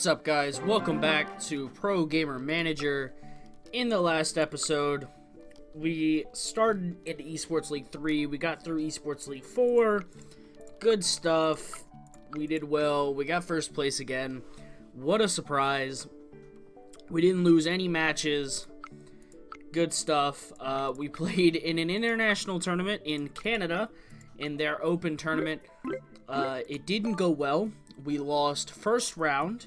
What's up, guys? Welcome back to Pro Gamer Manager. In the last episode, we started in eSports League 3. We got through eSports League 4. Good stuff. We did well. We got first place again. What a surprise. We didn't lose any matches. Good stuff. We played in an international tournament in Canada, in their open tournament. It didn't go well. We lost first round,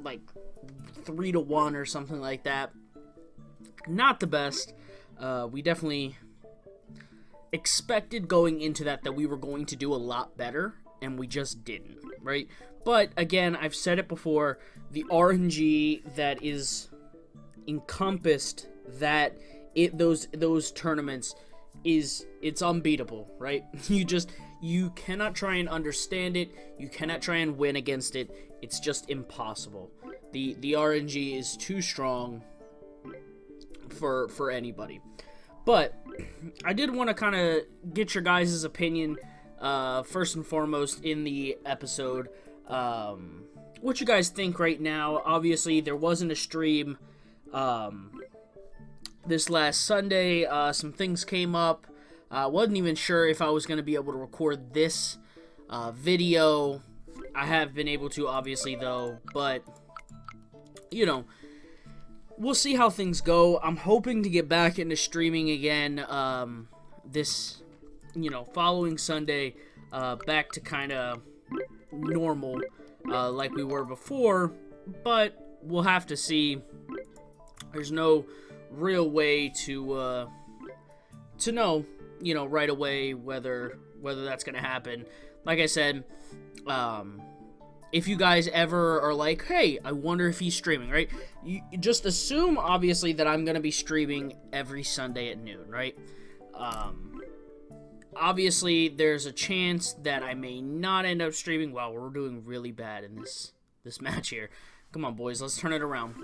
like 3-1 or something like that. Not the best. We definitely expected going into that we were going to do a lot better, and we just didn't, right? But again, I've said it before, the RNG that is encompassed those tournaments it's unbeatable, right? You cannot try and understand it. You cannot try and win against it. It's just impossible. The RNG is too strong for anybody. But I did want to kind of get your guys' opinion first and foremost in the episode. What you guys think right now? Obviously, there wasn't a stream this last Sunday. Some things came up. I wasn't even sure if I was going to be able to record this video. I have been able to, obviously, though, but, you know, we'll see how things go. I'm hoping to get back into streaming again this, following Sunday, back to kind of normal like we were before, but we'll have to see. There's no real way to know, right away whether that's gonna happen. Like I said, if you guys ever are like, hey, I wonder if he's streaming, right? You just assume, obviously, that I'm gonna be streaming every Sunday at noon, right? Obviously, there's a chance that I may not end up streaming. Wow, we're doing really bad in this match here. Come on, boys, let's turn it around.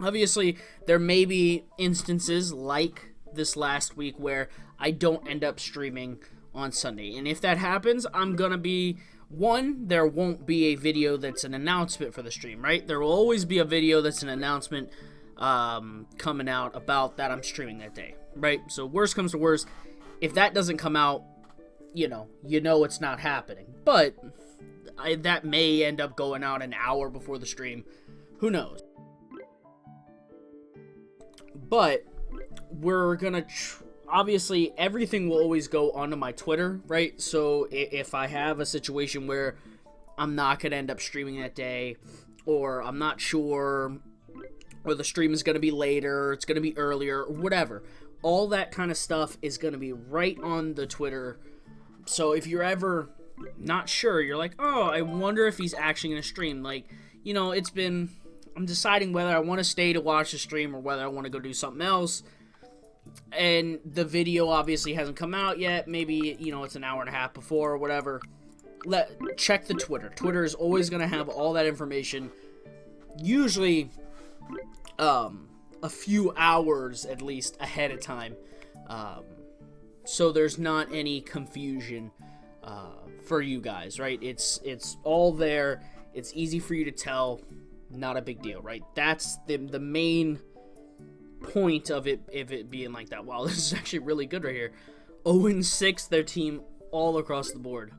Obviously, there may be instances like this last week where I don't end up streaming on Sunday. And if that happens, I'm going to be, there won't be a video that's an announcement for the stream, right? There will always be a video that's an announcement coming out about that I'm streaming that day, right? So worst comes to worst, if that doesn't come out, you know it's not happening. But that may end up going out an hour before the stream. Who knows? But we're gonna obviously everything will always go onto my Twitter, right? So if I have a situation where I'm not gonna end up streaming that day, or I'm not sure, or the stream is gonna be later, or it's gonna be earlier, or whatever, all that kind of stuff is gonna be right on the Twitter. So if you're ever not sure, you're like, oh, I wonder if he's actually gonna stream. Like, I'm deciding whether I want to stay to watch the stream or whether I want to go do something else. And the video obviously hasn't come out yet. Maybe, it's an hour and a half before or whatever. Check the Twitter. Twitter is always going to have all that information. Usually, a few hours at least ahead of time. So there's not any confusion for you guys, right? It's all there. It's easy for you to tell. Not a big deal, right? That's the main point of it being like that. Wow, this is actually really good right here. 0-6 their team all across the board.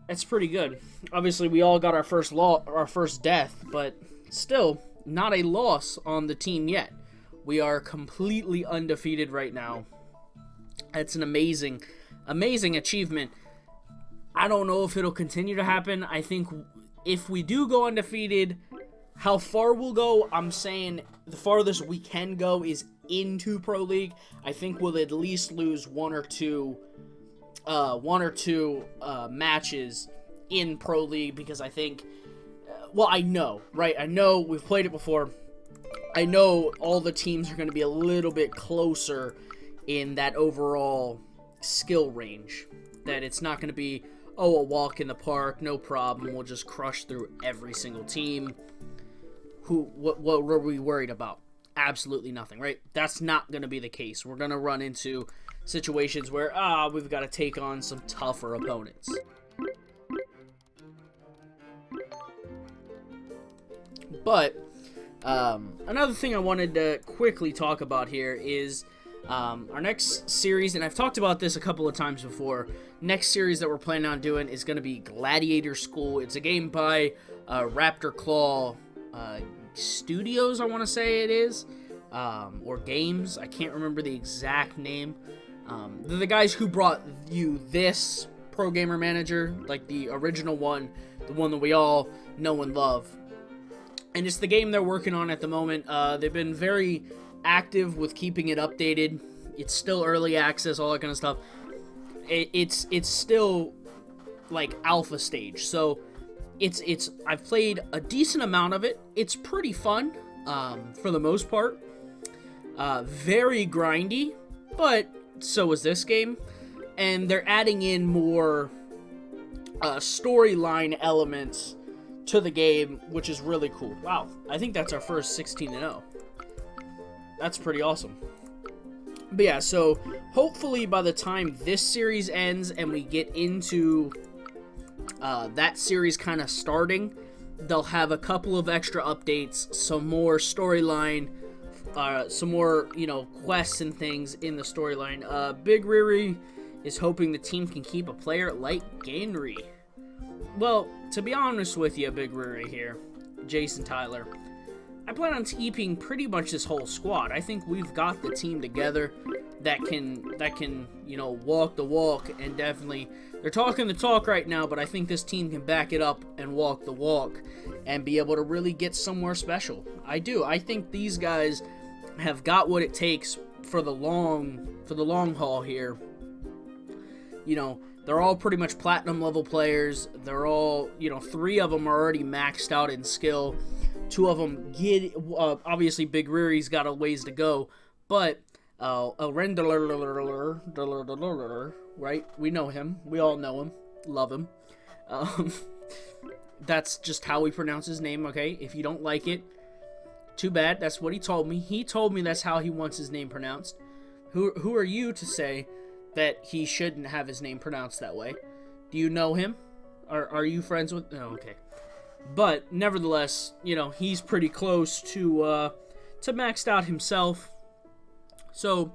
That's pretty good. Obviously, we all got our first death, but still not a loss on the team yet. We are completely undefeated right now. That's an amazing achievement. I don't know if it'll continue to happen. I think if we do go undefeated, how far we'll go, I'm saying the farthest we can go is into Pro League. I think we'll at least lose one or two matches in Pro League, because I think, I know, right? I know we've played it before. I know all the teams are going to be a little bit closer in that overall skill range. That it's not going to be, a walk in the park, no problem, we'll just crush through every single team. What were we worried about? Absolutely nothing, right? That's not going to be the case. We're going to run into situations where, we've got to take on some tougher opponents. But another thing I wanted to quickly talk about here is our next series, and I've talked about this a couple of times before. Next series that we're planning on doing is going to be Gladiator School. It's a game by Raptor Claw Studios, I want to say it is, or Games. I can't remember the exact name. They're the guys who brought you this Pro Gamer Manager, like the original one, the one that we all know and love. And it's the game they're working on at the moment. They've been very active with keeping it updated. It's still early access, all that kind of stuff. It's still like alpha stage, so it's I've played a decent amount of it. It's pretty fun for the most part. Very grindy, but so is this game, and they're adding in more storyline elements to the game, which is really cool. Wow, I think that's our first 16-0. That's pretty awesome. But yeah, so hopefully by the time this series ends and we get into that series kind of starting, they'll have a couple of extra updates, some more storyline, some more, quests and things in the storyline. Big Riri is hoping the team can keep a player like Genry. Well, to be honest with you, Big Riri here, Jason Tyler, I plan on keeping pretty much this whole squad. I think we've got the team together that can walk the walk, and definitely, they're talking the talk right now, but I think this team can back it up and walk the walk and be able to really get somewhere special. I do. I think these guys have got what it takes for the long haul here. They're all pretty much platinum level players. They're all, 3 of them are already maxed out in skill. 2 of them obviously Big Riri's got a ways to go, but right? We know him. We all know him. Love him. That's just how we pronounce his name, okay? If you don't like it, too bad. That's what he told me. He told me that's how he wants his name pronounced. Who are you to say that he shouldn't have his name pronounced that way? Do you know him? Are you friends with... Oh, okay. But, nevertheless, he's pretty close to maxed out himself. So,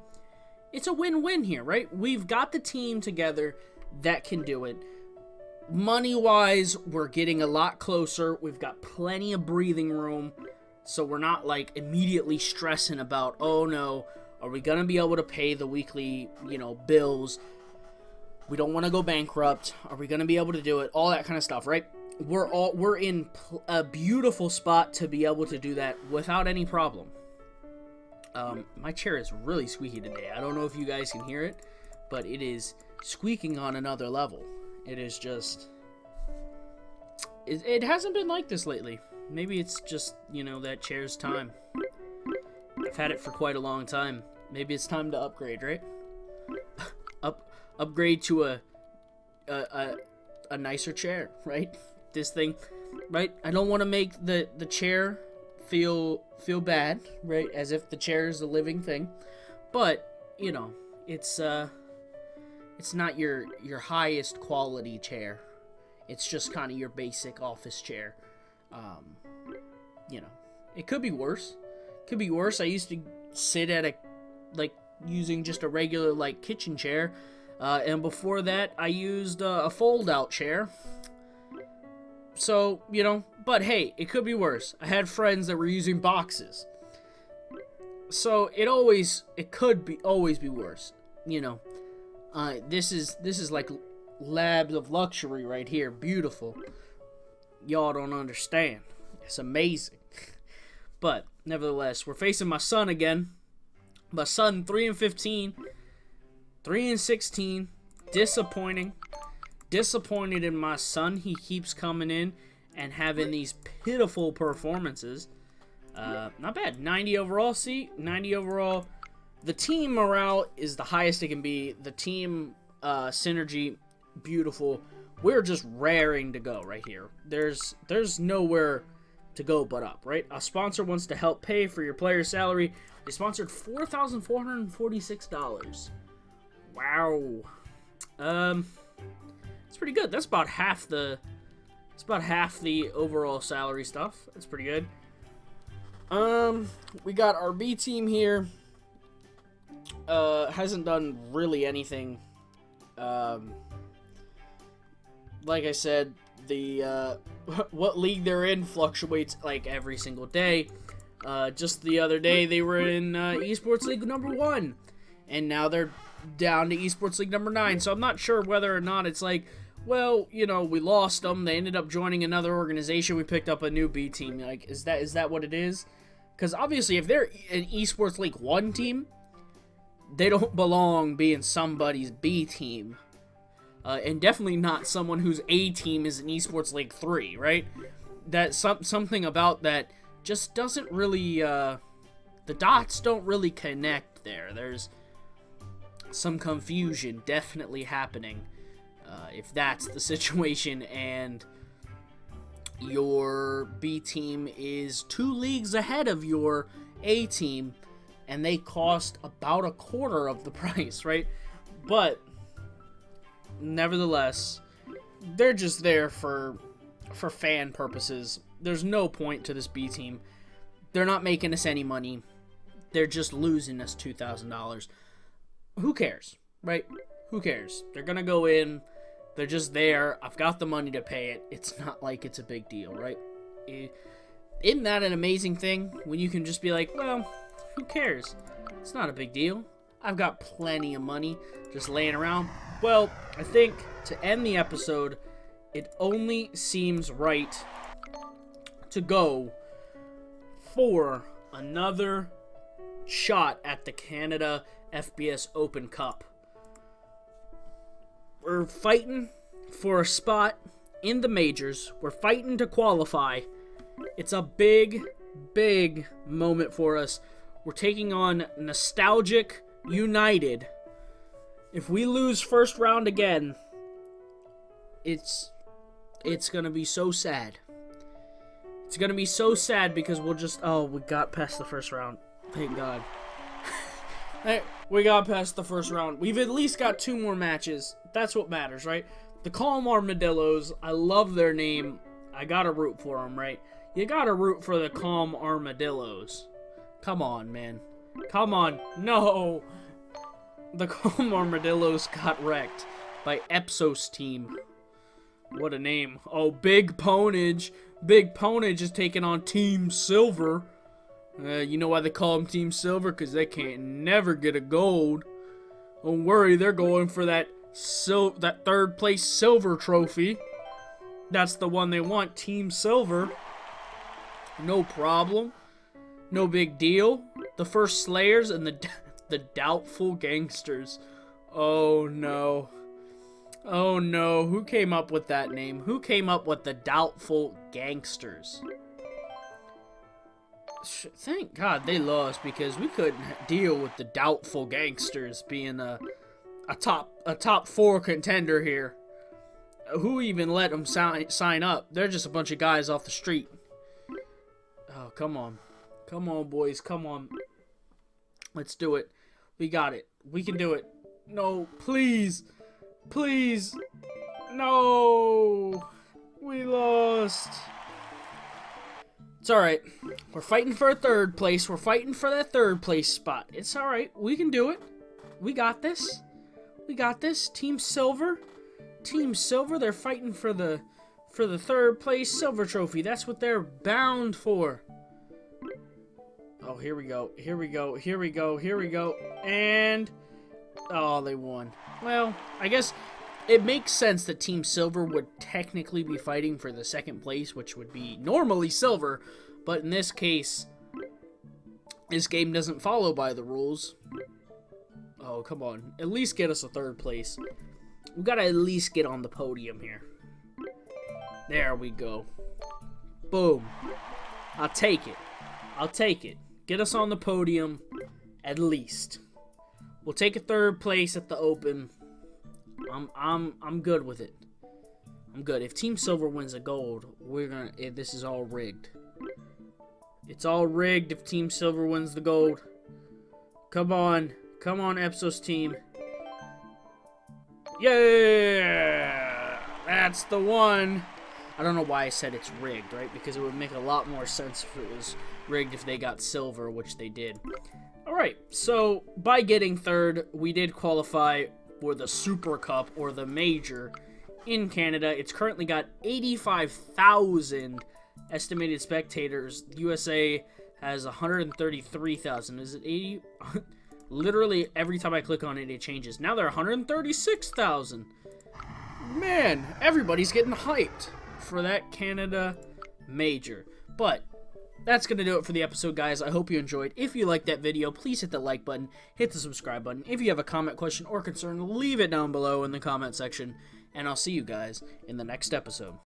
it's a win-win here, right? We've got the team together that can do it. Money-wise, we're getting a lot closer. We've got plenty of breathing room. So we're not, immediately stressing about, oh, no, are we going to be able to pay the weekly, bills? We don't want to go bankrupt. Are we going to be able to do it? All that kind of stuff, right? We're in a beautiful spot to be able to do that without any problem. My chair is really squeaky today. I don't know if you guys can hear it, but it is squeaking on another level. It is just... It hasn't been like this lately. Maybe it's just, that chair's time. I've had it for quite a long time. Maybe it's time to upgrade, right? Upgrade to a nicer chair, right? This thing, right? I don't want to make the chair feel bad, right? As if the chair is a living thing. But, it's not your highest quality chair. It's just kind of your basic office chair. It could be worse. Could be worse. I used to sit at using just a regular, kitchen chair. And before that, I used a fold-out chair. So, but hey, it could be worse. I had friends that were using boxes. So, it could always be worse. This is like labs of luxury right here. Beautiful. Y'all don't understand. It's amazing. But, nevertheless, we're facing my son again. My son, 3-15. 3-16. Disappointed in my son. He keeps coming in and having these pitiful performances. Not bad. 90 overall. See? 90 overall. The team morale is the highest it can be. The team synergy, beautiful. We're just raring to go right here. There's nowhere to go but up, right? A sponsor wants to help pay for your player's salary. They sponsored $4,446. Wow. It's pretty good. That's about half the overall salary stuff. That's pretty good. We got our B team here. Hasn't done really anything. Like I said, the what league they're in fluctuates like every single day. Just the other day they were in eSports League number 1, and now they're down to eSports League number 9. So I'm not sure whether or not it's like, well, you know, we lost them. They ended up joining another organization. We picked up a new B team. Like, is that what it is? Because obviously, if they're an eSports League 1 team, they don't belong being somebody's B team. And definitely not someone whose A team is an eSports League 3, right? That something about that just doesn't really, the dots don't really connect there. There's some confusion definitely happening, if that's the situation, and your B team is 2 leagues ahead of your A team, and they cost about a quarter of the price, right? But nevertheless, they're just there for fan purposes. There's no point to this B team. They're not making us any money. They're just losing us $2,000. Who cares, right? Who cares? They're gonna go in. They're just there. I've got the money to pay it. It's not like it's a big deal, right? Isn't that an amazing thing when you can just be like, well, who cares? It's not a big deal. I've got plenty of money just laying around. Well, I think to end the episode, it only seems right to go for another shot at the Canada FBS Open Cup. We're fighting for a spot in the majors. We're fighting to qualify. It's a big, big moment for us. We're taking on Nostalgic United. If we lose first round again, it's gonna be so sad. It's gonna be so sad because we got past the first round. Thank God. We got past the first round. We've at least got 2 more matches. That's what matters, right? The Calm Armadillos, I love their name. I gotta root for them, right? You gotta root for the Calm Armadillos. Come on, man. Come on. No! The Calm Armadillos got wrecked by Epsos team. What a name. Oh, Big Ponage. Big Ponage is taking on Team Silver. You know why they call them Team Silver? Because they can't never get a gold. Don't worry, they're going for that 3rd place silver trophy. That's the one they want, Team Silver. No problem. No big deal. The first Slayers and the Doubtful Gangsters. Oh no. Oh no. Who came up with that name? Who came up with the Doubtful Gangsters? Thank God they lost, because we couldn't deal with the Doubtful Gangsters being a top 4 contender here. Who even let them sign up? They're just a bunch of guys off the street. Oh, come on. Come on, boys. Come on. Let's do it. We got it. We can do it. No, please. Please. No. We lost. It's alright. We're fighting for a 3rd place. We're fighting for that 3rd place spot. It's alright. We can do it. We got this. We got this. Team Silver. Team Silver, they're fighting for the 3rd place silver trophy. That's what they're bound for. Oh, here we go. Here we go. Here we go. Here we go. And oh, they won. Well, I guess it makes sense that Team Silver would technically be fighting for the 2nd place, which would be normally silver, but in this case, this game doesn't follow by the rules. Oh, come on. At least get us a 3rd place. We gotta at least get on the podium here. There we go. Boom. I'll take it. I'll take it. Get us on the podium, at least. We'll take a 3rd place at the Open. I'm good with it. I'm good. If Team Silver wins a gold, this is all rigged. It's all rigged if Team Silver wins the gold. Come on. Come on, Epsos team. Yeah! That's the one. I don't know why I said it's rigged, right? Because it would make a lot more sense if it was rigged if they got silver, which they did. Alright, so by getting third, we did qualify for the Super Cup, or the Major, in Canada. It's currently got 85,000 estimated spectators. The USA has 133,000. Is it 80? Literally, every time I click on it, it changes. Now they're 136,000. Man, everybody's getting hyped for that Canada Major. But that's going to do it for the episode, guys. I hope you enjoyed. If you liked that video, please hit the like button, hit the subscribe button. If you have a comment, question, or concern, leave it down below in the comment section. And I'll see you guys in the next episode.